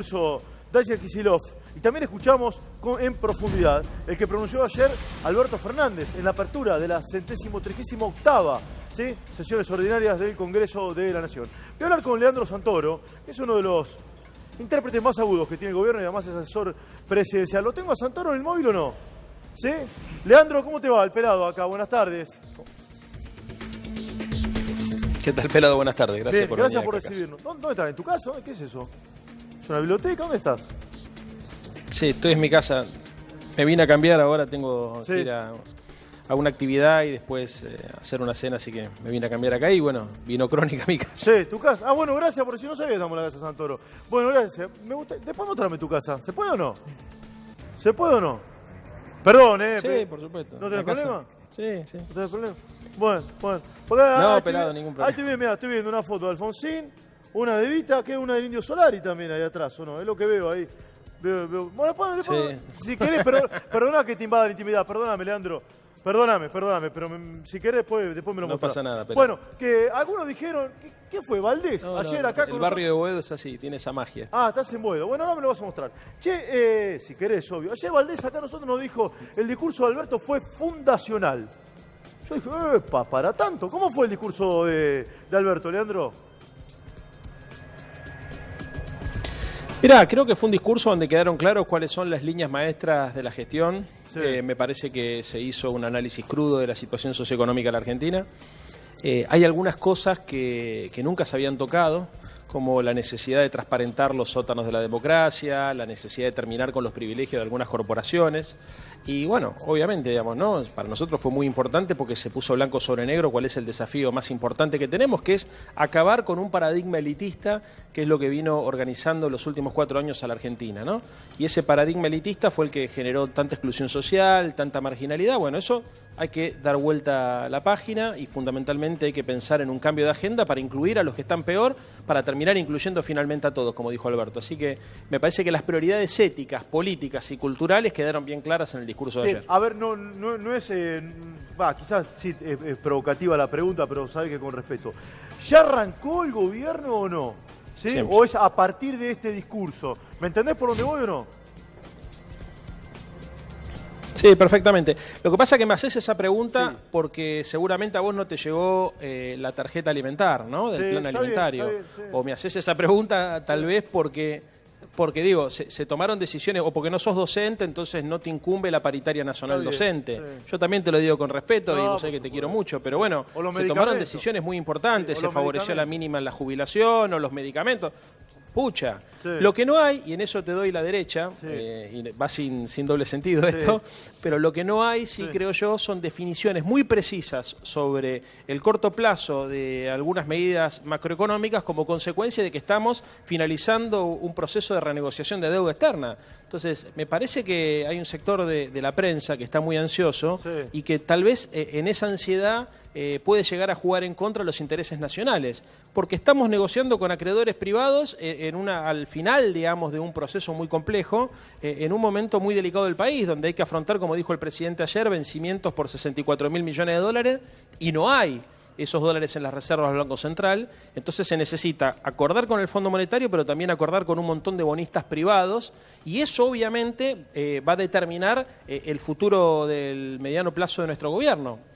discurso Dacia Kicillof. Y también escuchamos en profundidad el que pronunció ayer Alberto Fernández en la apertura de la 138ª sesiones ordinarias del Congreso de la Nación. Voy a hablar con Leandro Santoro, que es uno de los intérpretes más agudos que tiene el gobierno y además es asesor presidencial. ¿Lo tengo a Santoro en el móvil o no? ¿Sí? Leandro, ¿cómo te va? El pelado acá, buenas tardes. ¿Qué tal, pelado? Buenas tardes, gracias por venir. Gracias por recibirnos. ¿Dónde estás? ¿En tu casa? ¿Qué es eso? ¿Es una biblioteca? ¿Dónde estás? Sí, estoy en mi casa. Me vine a cambiar, ahora tengo que ir a una actividad y después hacer una cena, así que me vine a cambiar acá y bueno, vino Crónica a mi casa. Sí, tu casa. Ah, bueno, gracias, porque si no sabía que estamos en la casa de Santoro. Bueno, gracias. Me gusta. Después mostrame tu casa. ¿Se puede o no? ¿Se puede o no? Perdón, Sí, por supuesto. ¿No tenés problema? Sí, sí. ¿No tenés problema? Bueno. Porque, no, pelado, ningún problema. Ahí estoy viendo una foto de Alfonsín, una de Vita, que es una del Indio Solari también ahí atrás, ¿o no? Es lo que veo ahí. Veo. Bueno, después, si querés, perdona que te invada la intimidad. Perdóname, Leandro. Perdóname, pero si querés después me lo mostrás. No pasa nada, pelado. Bueno, que algunos dijeron, ¿qué fue? ¿Valdés? Ayer acá el barrio de Boedo es así, tiene esa magia. Ah, estás en Boedo. Bueno, ahora me lo vas a mostrar. Che, si querés, obvio. Ayer Valdés acá nosotros nos dijo, el discurso de Alberto fue fundacional. Yo dije, epa, para tanto. ¿Cómo fue el discurso de Alberto, Leandro? Mirá, creo que fue un discurso donde quedaron claros cuáles son las líneas maestras de la gestión. Sí. Me parece que se hizo un análisis crudo de la situación socioeconómica de la Argentina. Hay algunas cosas que nunca se habían tocado, como la necesidad de transparentar los sótanos de la democracia, la necesidad de terminar con los privilegios de algunas corporaciones. Y bueno, obviamente, digamos, ¿no? Para nosotros fue muy importante porque se puso blanco sobre negro cuál es el desafío más importante que tenemos, que es acabar con un paradigma elitista, que es lo que vino organizando los últimos 4 años a la Argentina, ¿no? Y ese paradigma elitista fue el que generó tanta exclusión social, tanta marginalidad. Bueno, eso hay que dar vuelta a la página y fundamentalmente hay que pensar en un cambio de agenda para incluir a los que están peor, para terminar incluyendo finalmente a todos, como dijo Alberto. Así que me parece que las prioridades éticas, políticas y culturales quedaron bien claras en el discurso de ayer. A ver, no es, quizás sí es provocativa la pregunta, pero sabe que con respeto. ¿Ya arrancó el gobierno o no? ¿Sí? ¿O es a partir de este discurso? ¿Me entendés por dónde voy o no? Sí, perfectamente. Lo que pasa es que me haces esa pregunta porque seguramente a vos no te llegó la tarjeta alimentar, ¿no? Del plan alimentario. Está bien, o me haces esa pregunta tal vez porque digo, se tomaron decisiones, o porque no sos docente, entonces no te incumbe la paritaria nacional docente. Yo también te lo digo con respeto y vos sabés que te quiero mucho, pero bueno, se tomaron decisiones muy importantes, se favoreció la mínima en la jubilación o los medicamentos. Pucha, lo que no hay, y en eso te doy la derecha, y va sin doble sentido esto, pero lo que no hay, creo yo, son definiciones muy precisas sobre el corto plazo de algunas medidas macroeconómicas como consecuencia de que estamos finalizando un proceso de renegociación de deuda externa. Entonces, me parece que hay un sector de la prensa que está muy ansioso y que tal vez en esa ansiedad puede llegar a jugar en contra de los intereses nacionales, porque estamos negociando con acreedores privados al final, digamos, de un proceso muy complejo, en un momento muy delicado del país, donde hay que afrontar, como dijo el presidente ayer, vencimientos por 64.000 millones de dólares, y no hay esos dólares en las reservas del Banco Central. Entonces se necesita acordar con el Fondo Monetario, pero también acordar con un montón de bonistas privados, y eso obviamente va a determinar el futuro del mediano plazo de nuestro gobierno.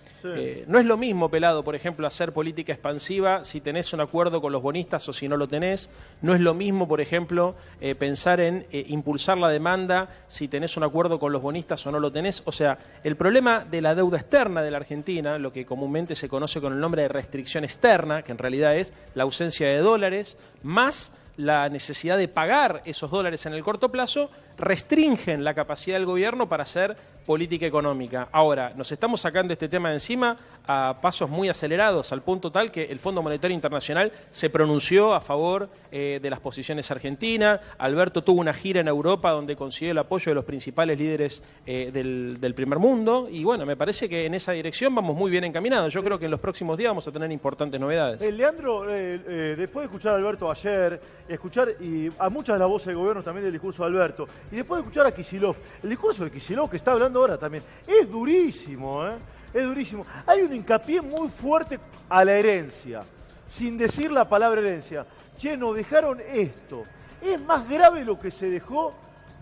No es lo mismo, pelado, por ejemplo, hacer política expansiva si tenés un acuerdo con los bonistas o si no lo tenés. No es lo mismo, por ejemplo, pensar en impulsar la demanda si tenés un acuerdo con los bonistas o no lo tenés. O sea, el problema de la deuda externa de la Argentina, lo que comúnmente se conoce con el nombre de restricción externa, que en realidad es la ausencia de dólares, más la necesidad de pagar esos dólares en el corto plazo, restringen la capacidad del gobierno para hacer política económica. Ahora, nos estamos sacando este tema de encima a pasos muy acelerados, al punto tal que el Fondo Monetario Internacional se pronunció a favor de las posiciones argentinas. Alberto tuvo una gira en Europa donde consiguió el apoyo de los principales líderes del primer mundo, y bueno, me parece que en esa dirección vamos muy bien encaminados. Yo creo que en los próximos días vamos a tener importantes novedades. Leandro, después de escuchar a Alberto ayer, escuchar y a muchas de las voces del gobierno también del discurso de Alberto, y después de escuchar a Kicillof, el discurso de Kicillof que está hablando ahora también, es durísimo, es durísimo. Hay un hincapié muy fuerte a la herencia, sin decir la palabra herencia. Che, nos dejaron esto. ¿Es más grave lo que se dejó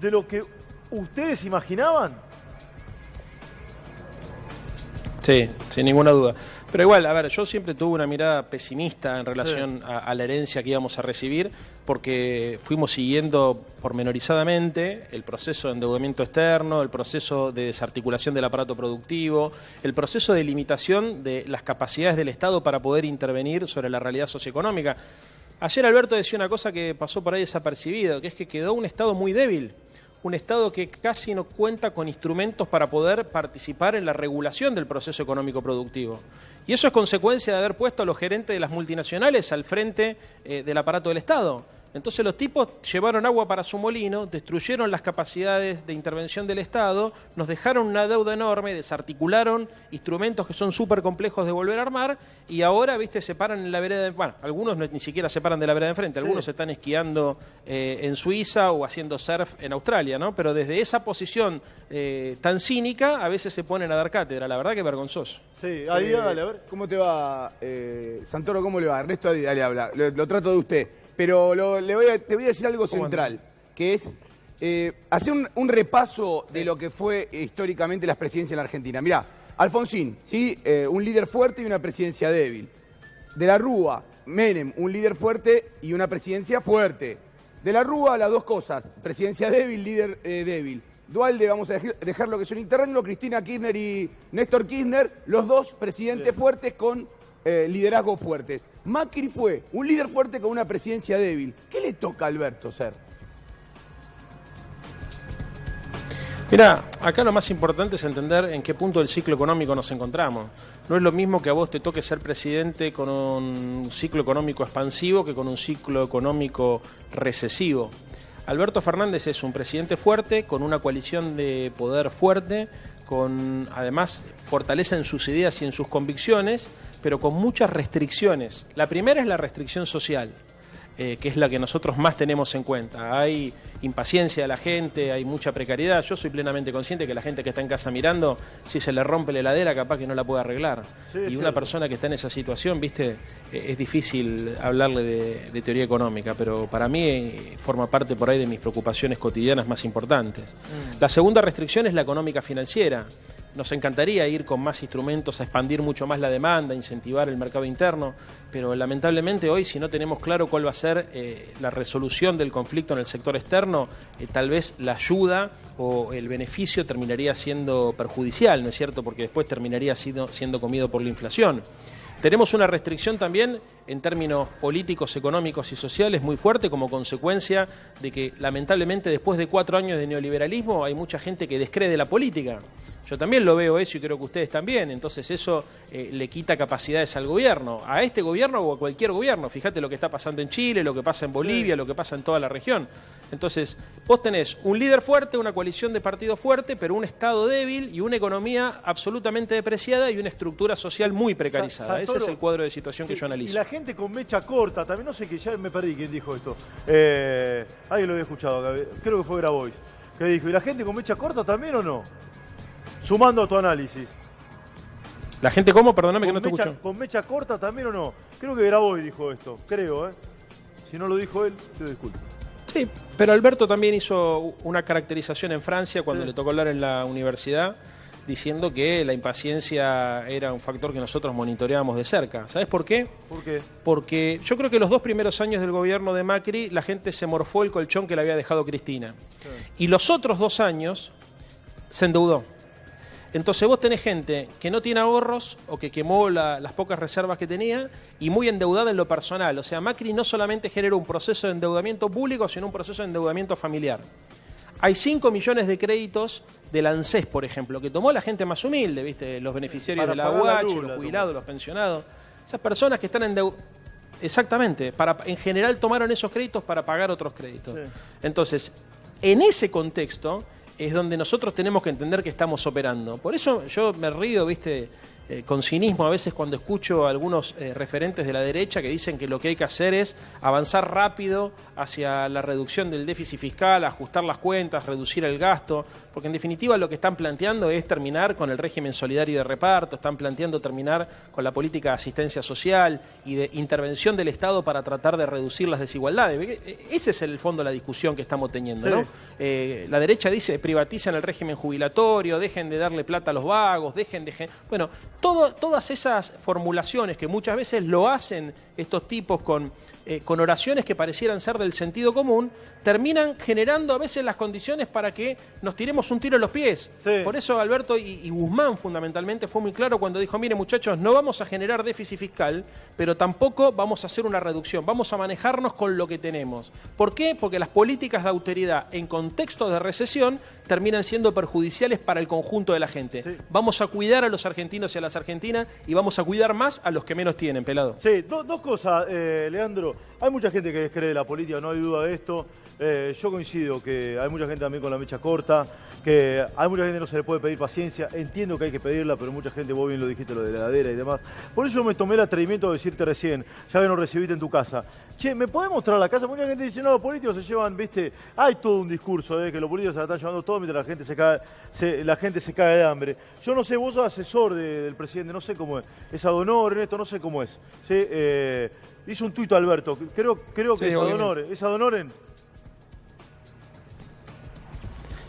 de lo que ustedes imaginaban? Sí, sin ninguna duda. Pero igual, a ver, yo siempre tuve una mirada pesimista en relación a la herencia que íbamos a recibir, porque fuimos siguiendo pormenorizadamente el proceso de endeudamiento externo, el proceso de desarticulación del aparato productivo, el proceso de limitación de las capacidades del Estado para poder intervenir sobre la realidad socioeconómica. Ayer Alberto decía una cosa que pasó por ahí desapercibido, que es que quedó un Estado muy débil. Un Estado que casi no cuenta con instrumentos para poder participar en la regulación del proceso económico productivo. Y eso es consecuencia de haber puesto a los gerentes de las multinacionales al frente del aparato del Estado. Entonces los tipos llevaron agua para su molino, destruyeron las capacidades de intervención del Estado, nos dejaron una deuda enorme, desarticularon instrumentos que son súper complejos de volver a armar y ahora, viste, se paran en la vereda, bueno, algunos ni siquiera se paran de la vereda de enfrente, algunos están esquiando en Suiza o haciendo surf en Australia, ¿no? Pero desde esa posición tan cínica a veces se ponen a dar cátedra, la verdad que es vergonzoso. Sí, ahí dale, a ver. ¿Cómo te va, Santoro? ¿Cómo le va? Ernesto, dale, habla. Lo trato de usted. Pero te voy a decir algo central, que es hacer un repaso de lo que fue históricamente las presidencias en la Argentina. Mirá, Alfonsín, ¿sí? Un líder fuerte y una presidencia débil. De la Rúa, Menem, un líder fuerte y una presidencia fuerte. De la Rúa, las dos cosas, presidencia débil, líder débil. Duhalde, vamos a dejar lo que es un interregno, Cristina Kirchner y Néstor Kirchner, los dos presidentes fuertes con liderazgo fuertes. Macri fue un líder fuerte con una presidencia débil. ¿Qué le toca a Alberto ser? Mirá, acá lo más importante es entender en qué punto del ciclo económico nos encontramos. No es lo mismo que a vos te toque ser presidente con un ciclo económico expansivo que con un ciclo económico recesivo. Alberto Fernández es un presidente fuerte, con una coalición de poder fuerte, con además fortaleza en sus ideas y en sus convicciones, pero con muchas restricciones. La primera es la restricción social, que es la que nosotros más tenemos en cuenta. Hay impaciencia de la gente, hay mucha precariedad. Yo soy plenamente consciente que la gente que está en casa mirando, si se le rompe la heladera, capaz que no la puede arreglar. Y una persona que está en esa situación, viste, es difícil hablarle de teoría económica, pero para mí forma parte por ahí de mis preocupaciones cotidianas más importantes. La segunda restricción es la económica financiera. Nos encantaría ir con más instrumentos a expandir mucho más la demanda, incentivar el mercado interno, pero lamentablemente hoy, si no tenemos claro cuál va a ser la resolución del conflicto en el sector externo, tal vez la ayuda o el beneficio terminaría siendo perjudicial, ¿no es cierto? Porque después terminaría siendo comido por la inflación. Tenemos una restricción también en términos políticos, económicos y sociales muy fuerte como consecuencia de que lamentablemente después de 4 años de neoliberalismo hay mucha gente que descree la política. Yo también lo veo eso y creo que ustedes también, entonces eso le quita capacidades al gobierno, a este gobierno o a cualquier gobierno. Fíjate lo que está pasando en Chile, lo que pasa en Bolivia, lo que pasa en toda la región. Entonces, vos tenés un líder fuerte, una coalición de partidos fuerte, pero un Estado débil y una economía absolutamente depreciada y una estructura social muy precarizada. Ese es el cuadro de situación que yo analizo. Y la gente con mecha corta, también no sé, que ya me perdí quién dijo esto. Alguien lo había escuchado acá, creo que fue Grabois, que dijo, ¿y la gente con mecha corta también o no? Sumando a tu análisis. ¿La gente cómo? Perdóname que no te escucho. ¿Con mecha corta también o no? Creo que Grabois dijo esto, creo, ¿eh? Si no lo dijo él, te disculpo. Sí, pero Alberto también hizo una caracterización en Francia cuando le tocó hablar en la universidad, diciendo que la impaciencia era un factor que nosotros monitoreábamos de cerca. ¿Sabes por qué? ¿Por qué? Porque yo creo que los 2 primeros años del gobierno de Macri la gente se morfó el colchón que le había dejado Cristina. Sí. Y los otros 2 años se endeudó. Entonces vos tenés gente que no tiene ahorros o que quemó las pocas reservas que tenía y muy endeudada en lo personal. O sea, Macri no solamente generó un proceso de endeudamiento público, sino un proceso de endeudamiento familiar. Hay 5 millones de créditos del ANSES, por ejemplo, que tomó la gente más humilde, ¿viste? Los beneficiarios de la UH, los jubilados, los pensionados. Esas personas que están endeudadas. Exactamente, en general tomaron esos créditos para pagar otros créditos. Sí. Entonces, en ese contexto es donde nosotros tenemos que entender que estamos operando. Por eso yo me río, ¿viste? con cinismo a veces cuando escucho a algunos referentes de la derecha que dicen que lo que hay que hacer es avanzar rápido hacia la reducción del déficit fiscal, ajustar las cuentas, reducir el gasto, porque en definitiva lo que están planteando es terminar con el régimen solidario de reparto, están planteando terminar con la política de asistencia social y de intervención del Estado para tratar de reducir las desigualdades. Ese es el fondo de la discusión que estamos teniendo, ¿no? La derecha dice privaticen el régimen jubilatorio, dejen de darle plata a los vagos, dejen de... Bueno, todas esas formulaciones que muchas veces lo hacen estos tipos con oraciones que parecieran ser del sentido común, terminan generando a veces las condiciones para que nos tiremos un tiro en los pies. Sí. Por eso Alberto y Guzmán fundamentalmente fue muy claro cuando dijo, mire muchachos, no vamos a generar déficit fiscal, pero tampoco vamos a hacer una reducción, vamos a manejarnos con lo que tenemos. ¿Por qué? Porque las políticas de austeridad en contextos de recesión terminan siendo perjudiciales para el conjunto de la gente. Sí. Vamos a cuidar a los argentinos y a las argentinas y vamos a cuidar más a los que menos tienen, pelado. Sí, dos cosas, Leandro. Hay mucha gente que descree de la política, no hay duda de esto. Yo coincido que hay mucha gente también con la mecha corta, que hay mucha gente que no se le puede pedir paciencia. Entiendo que hay que pedirla, pero mucha gente, vos bien lo dijiste, lo de la heladera y demás. Por eso me tomé el atrevimiento de decirte recién, ya que nos recibiste en tu casa. Che, ¿me podés mostrar la casa? Mucha gente dice, no, los políticos se llevan, viste, hay todo un discurso, que los políticos se la están llevando todo mientras la gente se cae de hambre. Yo no sé, vos sos asesor del presidente, no sé cómo es ad honorem, esto no sé cómo es. ¿Sí? Hizo un tuito Alberto, creo que sí, es ad honorem. ¿Es ad honorem?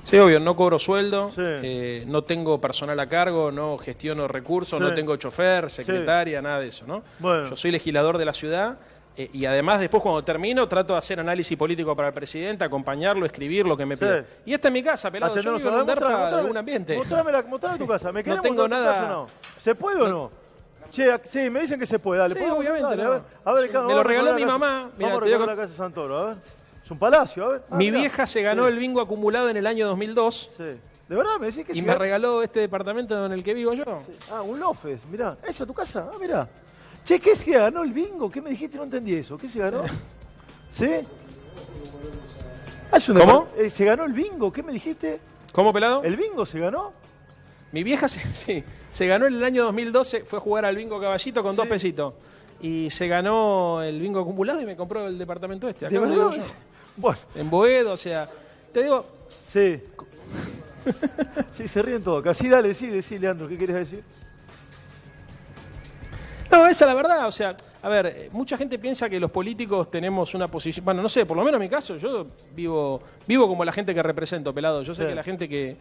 Sí, obvio, no cobro sueldo, sí. No tengo personal a cargo, no gestiono recursos, sí. No tengo chofer, secretaria, sí. Nada de eso, ¿no? Bueno. Yo soy legislador de la ciudad y además después cuando termino trato de hacer análisis político para el presidente, acompañar, escribir lo que me pida. Sí. Y esta es mi casa, pelado, yo vivo en un DERPA de algún ambiente. Mostrame tu casa, ¿me querés no tengo nada. Casa, no? ¿Se puede o no? Che, sí, me dicen que se puede, dale. Sí, obviamente. Dale, a ver, sí, me lo regaló mi mamá. Vamos a recorrer la casa de Santoro, a ver. Es un palacio, a ver. Mi vieja se ganó el bingo acumulado en el año 2002. Sí. ¿De verdad me decís que y me regaló este departamento en el que vivo yo. Sí. Ah, un Lofes, mirá. ¿Esa es tu casa? Ah, mirá. Che, ¿qué se ganó el bingo? ¿Qué me dijiste? No entendí eso. ¿Qué se ganó? ¿Sí? Ah, ¿Cómo? ¿Se ganó el bingo? ¿Qué me dijiste? ¿Cómo, pelado? ¿El bingo se ganó? Mi vieja se ganó en el año 2012, fue a jugar al bingo Caballito con 2 pesitos. Y se ganó el bingo acumulado y me compró el departamento este. Acá lo digo yo. Bueno. En Boedo, o sea, te digo... Sí. Sí, se ríen todos acá. Sí, dale, decí, Leandro, ¿qué querés decir? No, esa es la verdad, o sea, a ver, mucha gente piensa que los políticos tenemos una posición, bueno, no sé, por lo menos en mi caso, yo vivo como la gente que represento, pelado. Yo sé que la gente que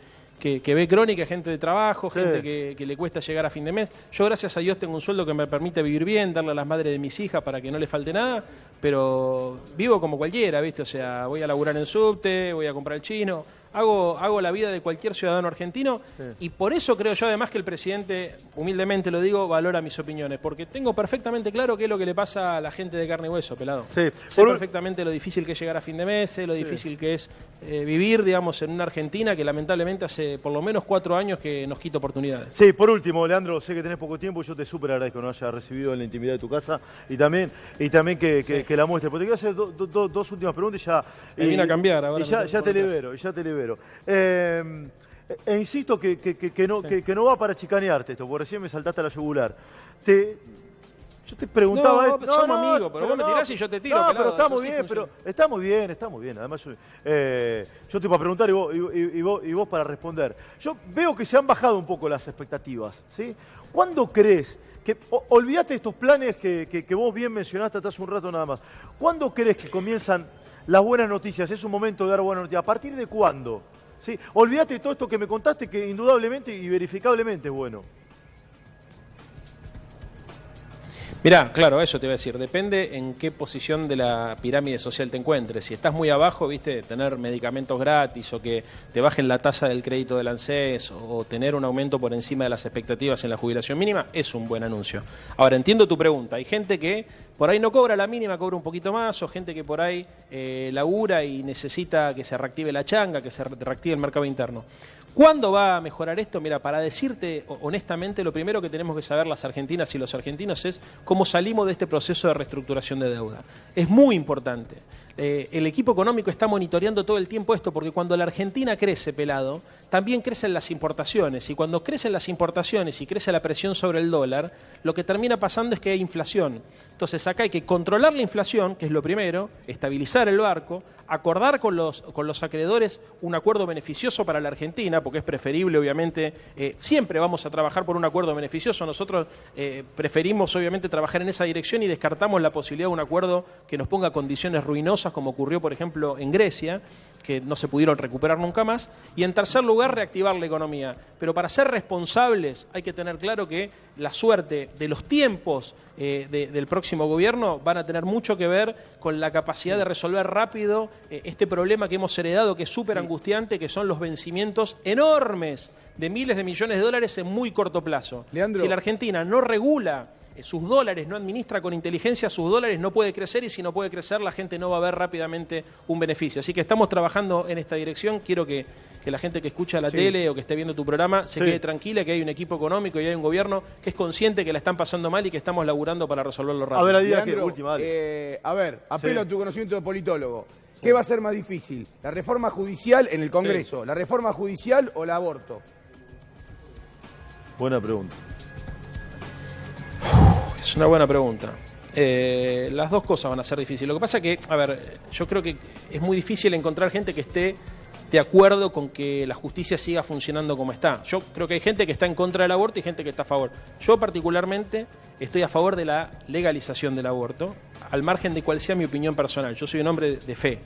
ve crónica, gente de trabajo, gente que le cuesta llegar a fin de mes. Yo, gracias a Dios, tengo un sueldo que me permite vivir bien, darle a las madres de mis hijas para que no les falte nada, pero vivo como cualquiera, ¿viste? O sea, voy a laburar en subte, voy a comprar el chino, hago la vida de cualquier ciudadano argentino y por eso creo yo además que el presidente, humildemente lo digo, valora mis opiniones, porque tengo perfectamente claro qué es lo que le pasa a la gente de carne y hueso, pelado. Sí. Sé perfectamente lo difícil que es llegar a fin de mes, lo difícil que es vivir, digamos, en una Argentina que lamentablemente hace por lo menos 4 años que nos quita oportunidades. Sí, por último, Leandro, sé que tenés poco tiempo y yo te súper agradezco que nos hayas recibido en la intimidad de tu casa y también que la muestres. Porque te quiero hacer dos últimas preguntas y ya... Me vine a cambiar ahora. Y ya te libero. Insisto que no va para chicanearte esto, porque recién me saltaste a la yugular. Yo te preguntaba... No, somos amigos, pero vos me tirás y yo te tiro. No, pelado, pero está muy bien. Además, yo te iba a preguntar y vos para responder. Yo veo que se han bajado un poco las expectativas, ¿sí? ¿Cuándo crees que... Olvídate de estos planes que vos bien mencionaste hasta hace un rato nada más. ¿Cuándo crees que comienzan las buenas noticias? Es un momento de dar buenas noticias. ¿A partir de cuándo? ¿Sí? Olvídate de todo esto que me contaste, que indudablemente y verificablemente es bueno. Mirá, claro, eso te iba a decir, depende en qué posición de la pirámide social te encuentres. Si estás muy abajo, viste, tener medicamentos gratis o que te bajen la tasa del crédito del ANSES o tener un aumento por encima de las expectativas en la jubilación mínima, es un buen anuncio. Ahora, entiendo tu pregunta. Hay gente que por ahí no cobra la mínima, cobra un poquito más, o gente que por ahí labura y necesita que se reactive la changa, que se reactive el mercado interno. ¿Cuándo va a mejorar esto? Mira, para decirte honestamente, lo primero que tenemos que saber las argentinas y los argentinos es cómo salimos de este proceso de reestructuración de deuda. Es muy importante. El equipo económico está monitoreando todo el tiempo esto, porque cuando la Argentina crece, pelado, también crecen las importaciones. Y cuando crecen las importaciones y crece la presión sobre el dólar, lo que termina pasando es que hay inflación. Entonces acá hay que controlar la inflación, que es lo primero, estabilizar el barco, acordar con los acreedores un acuerdo beneficioso para la Argentina, porque es preferible, obviamente, siempre vamos a trabajar por un acuerdo beneficioso. Nosotros preferimos, obviamente, trabajar en esa dirección y descartamos la posibilidad de un acuerdo que nos ponga condiciones ruinosas, como ocurrió, por ejemplo, en Grecia, que no se pudieron recuperar nunca más. Y en tercer lugar, reactivar la economía. Pero para ser responsables hay que tener claro que la suerte de los tiempos del próximo gobierno van a tener mucho que ver con la capacidad de resolver rápido este problema que hemos heredado, que es súper angustiante, que son los vencimientos enormes de miles de millones de dólares en muy corto plazo. Leandro, si la Argentina no regula sus dólares, no administra con inteligencia sus dólares, no puede crecer, y si no puede crecer la gente no va a ver rápidamente un beneficio. Así que estamos trabajando en esta dirección. Quiero que la gente que escucha la tele o que esté viendo tu programa se quede tranquila, que hay un equipo económico y hay un gobierno que es consciente que la están pasando mal y que estamos laburando para resolverlo rápido. A ver, Leandro, última, apelo a tu conocimiento de politólogo. ¿Qué va a ser más difícil? ¿La reforma judicial en el Congreso? ¿La reforma judicial o el aborto? Buena pregunta. Es una buena pregunta. Las dos cosas van a ser difíciles. Lo que pasa es que, a ver, yo creo que es muy difícil encontrar gente que esté de acuerdo con que la justicia siga funcionando como está. Yo creo que hay gente que está en contra del aborto y gente que está a favor. Yo particularmente estoy a favor de la legalización del aborto, al margen de cuál sea mi opinión personal. Yo soy un hombre de fe,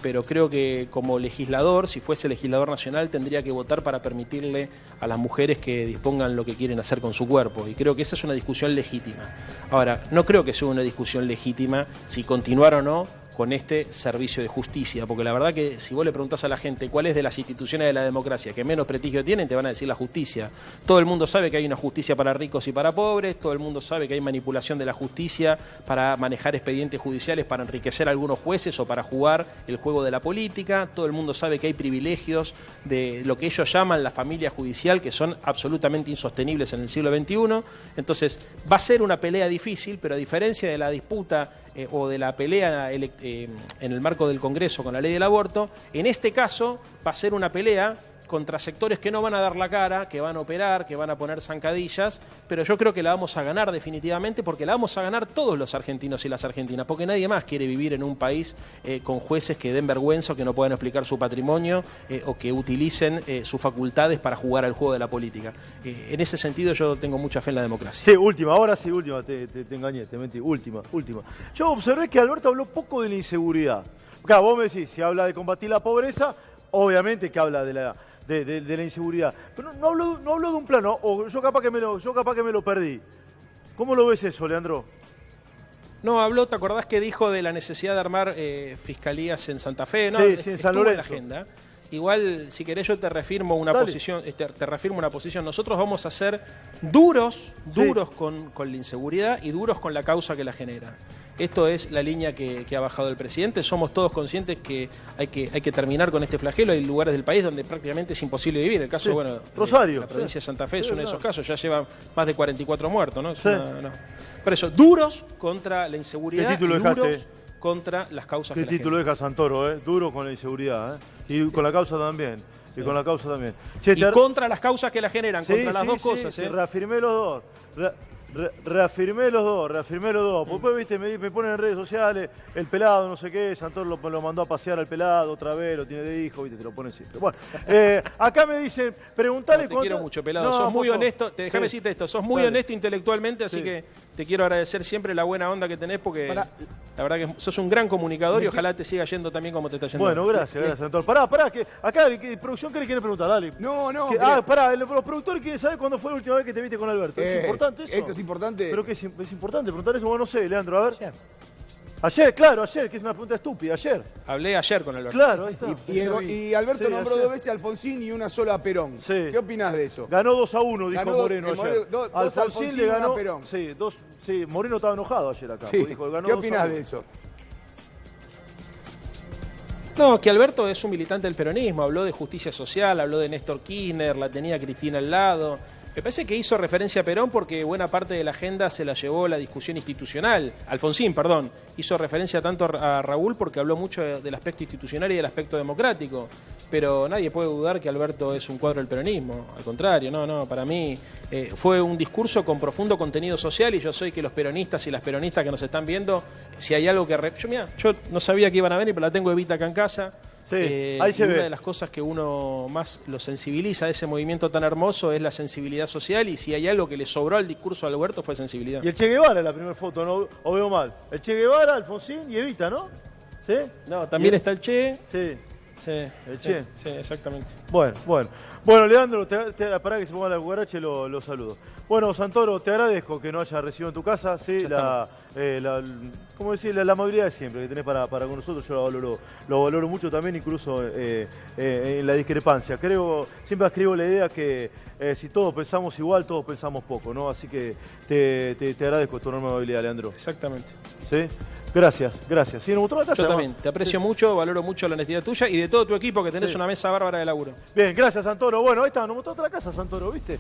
pero creo que como legislador, si fuese legislador nacional, tendría que votar para permitirle a las mujeres que dispongan lo que quieren hacer con su cuerpo. Y creo que esa es una discusión legítima. Ahora, no creo que sea una discusión legítima si continuar o no con este servicio de justicia, porque la verdad que si vos le preguntás a la gente cuál es de las instituciones de la democracia que menos prestigio tienen, te van a decir la justicia. Todo el mundo sabe que hay una justicia para ricos y para pobres, todo el mundo sabe que hay manipulación de la justicia para manejar expedientes judiciales, para enriquecer a algunos jueces o para jugar el juego de la política, todo el mundo sabe que hay privilegios de lo que ellos llaman la familia judicial, que son absolutamente insostenibles en el siglo XXI. Entonces va a ser una pelea difícil, pero a diferencia de la disputa o de la pelea en el marco del Congreso con la ley del aborto, en este caso va a ser una pelea contra sectores que no van a dar la cara, que van a operar, que van a poner zancadillas, pero yo creo que la vamos a ganar definitivamente, porque la vamos a ganar todos los argentinos y las argentinas, porque nadie más quiere vivir en un país con jueces que den vergüenza o que no puedan explicar su patrimonio o que utilicen sus facultades para jugar al juego de la política. En ese sentido yo tengo mucha fe en la democracia. Sí, última, ahora sí, última, te engañé, te mentí, última. Yo observé que Alberto habló poco de la inseguridad. Claro, vos me decís, si habla de combatir la pobreza, obviamente que habla de la inseguridad. Pero no habló de un plano, o yo capaz que me lo perdí. ¿Cómo lo ves eso, Leandro? No, habló, ¿te acordás que dijo de la necesidad de armar fiscalías en Santa Fe? No, sí, en San Lorenzo. En la agenda. Igual, si querés, yo te reafirmo una posición. Nosotros vamos a ser duros con la inseguridad y duros con la causa que la genera. Esto es la línea que ha bajado el presidente. Somos todos conscientes que hay que terminar con este flagelo. Hay lugares del país donde prácticamente es imposible vivir. El caso, Rosario, la provincia de Santa Fe es uno de esos casos. Ya lleva más de 44 muertos, ¿no? Por eso, duros contra la inseguridad y duros contra las causas que la generan. ¿Qué título deja Santoro, Duro con la inseguridad, Y con la causa también. Sí. Y con la causa también. Y contra las causas que la generan, contra las dos cosas. Reafirmé los dos. Reafirmé los dos. Después, viste, me ponen en redes sociales, el pelado, no sé qué, Santoro lo mandó a pasear al pelado otra vez, lo tiene de hijo, viste, te lo ponen siempre. Bueno, acá me dicen, preguntale te quiero mucho, pelado, sos muy honesto, déjame decirte esto, sos muy honesto intelectualmente, así que te quiero agradecer siempre la buena onda que tenés, porque la verdad que sos un gran comunicador y ojalá te siga yendo también como te está yendo. Bueno, gracias, Santoro. Pará, que acá producción quiere preguntar, dale. No. Los productores quieren saber cuándo fue la última vez que te viste con Alberto. ¿Es importante eso? Eso es importante. Pero que es importante preguntar eso, bueno, no sé, Leandro, a ver. Ayer, claro, ayer, que es una pregunta estúpida, ayer. Hablé ayer con Alberto. Claro, ahí está. Y Alberto Sí, nombró ayer. 2 veces a Alfonsín y una sola a Perón. Sí. ¿Qué opinás de eso? Ganó 2-1, dijo Ganó Moreno ayer. dos Alfonsín le una ganó. Perón. Sí, Moreno estaba enojado ayer acá. Sí. Dijo, ganó ¿Qué opinás 2-1. de eso? No, que Alberto es un militante del peronismo, habló de justicia social, habló de Néstor Kirchner, la tenía Cristina al lado. Me parece que hizo referencia a Perón porque buena parte de la agenda se la llevó la discusión institucional. Alfonsín, perdón, hizo referencia tanto a Raúl porque habló mucho del aspecto institucional y del aspecto democrático. Pero nadie puede dudar que Alberto es un cuadro del peronismo. Al contrario, no, para mí fue un discurso con profundo contenido social y yo soy que los peronistas y las peronistas que nos están viendo, si hay algo que... Yo no sabía que iban a venir, pero la tengo Evita acá en casa. Sí, ahí se ve. Una de las cosas que uno más lo sensibiliza de ese movimiento tan hermoso es la sensibilidad social y si hay algo que le sobró al discurso de Alberto fue sensibilidad. Y el Che Guevara en la primera foto, ¿no? ¿O veo mal? El Che Guevara, Alfonsín y Evita, ¿no? ¿Sí? No, también está el Che. Sí. Sí, El Che. Sí, exactamente. Bueno, Leandro, pará que se ponga la cucaracha y lo saludo. Bueno, Santoro, te agradezco que nos haya recibido en tu casa, sí, ¿cómo decir? La amabilidad de siempre que tenés para con nosotros, yo lo valoro mucho también, incluso en la discrepancia. Siempre escribo la idea que si todos pensamos igual, todos pensamos poco, ¿no? Así que te agradezco tu enorme amabilidad, Leandro. Exactamente. ¿Sí? Gracias. ¿Sí, nos gustó la casa? Yo también, te aprecio mucho, valoro mucho la honestidad tuya y de todo tu equipo que tenés una mesa bárbara de laburo. Bien, gracias, Santoro. Bueno, ahí está, nos mostró otra casa, Santoro, ¿viste?